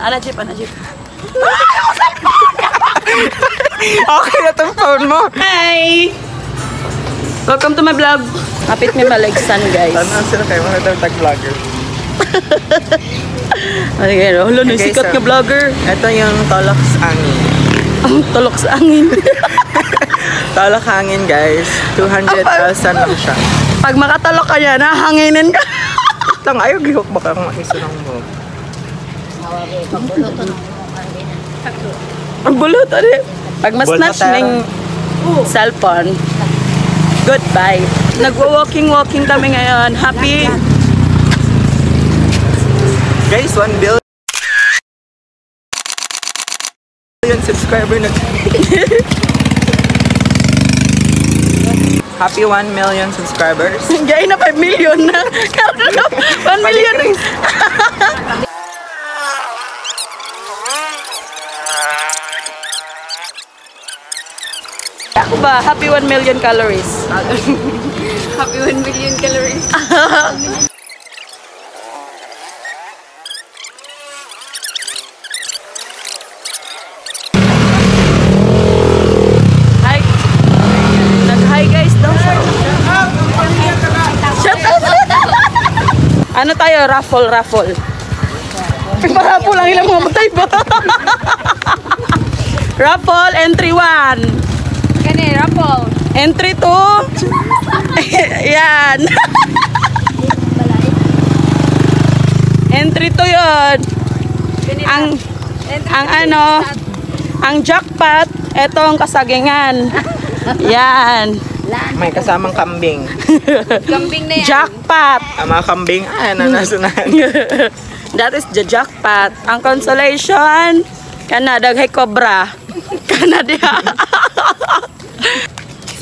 Ana jeep. Okay na itong phone mo. Hi! Welcome to my vlog. Kapit may Malegsan, guys. Ano sila kayo? Mga daw tag-vlogger. Okay, hulo na Okay, sikat so, nga vlogger. Ito yung Tolok sa Angin. Ang tulok sa angin. Tolok Hangin, guys. 200,000 lang siya. Pag makatalok ka yan, hanginin ka. Lang, ayaw gihok baka kung maisunong mo. Ang bulot, ano? Pag mas snatch Bulot, ng cellphone, goodbye. Nagwa-walking kami ngayon. Happy. Guys, 1 billion subscriber na. Happy 1 million subscribers. Gaya na 5 million na. 1 million. Ako ba? Happy 1 million calories. Happy 1 million calories. Hi. Nag-hi guys daw. Shut up. Ano tayo? Raffle. Raffle lang ilang mamatay ba? Raffle, entry 1. Kani, Rapol. Entry 2. Yan. Entry 2 yun. Ang jackpot, eto ang kasagingan. Yan. May kasamang kambing. Kambing na yan. Jackpot. Ang mga kambing, nanasunan. That is the jackpot. Ang consolation, daghay cobra. Dia.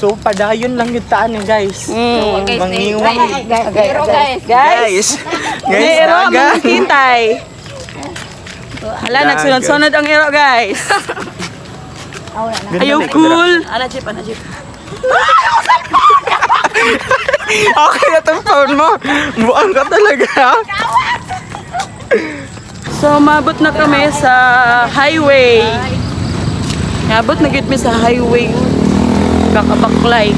So, padayon lang yung taan eh, guys. Guys, Mangiwang. Guys. Ero, dagan. kitay. Hala, Dagan. nagsunod-sunod ang ero, guys. Ayaw cool. Ana jeep. Okay na itong phone mo. Buang ka talaga. So, mabot na kami sa highway. Mabot na gid mi sa highway. Kakabaklay.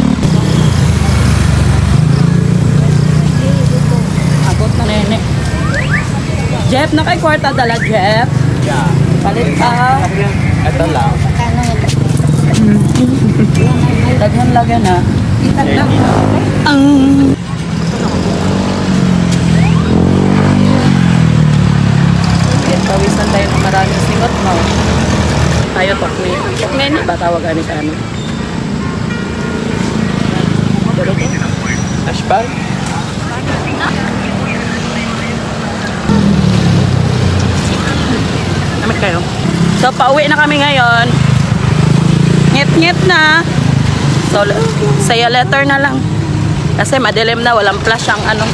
Abot na nene. Jeff, na kay kwarta dala, Jeff. Yeah. Palit ka. Ito lang. Daghan lagyan na. Pawisan tayo ng maraming singot mo. Tayo tokme. Tokme ni ba tawagan ni ano? Ashbal? Namit kayo? So, pauwi na kami ngayon. Ngit-ngit na. So, saya letter na lang. Kasi madilim na, walang flash ang ano.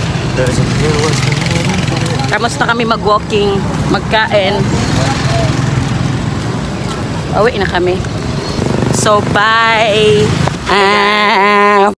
Kamusta kami mag-walking, magkain. Pauwi na kami. So, bye!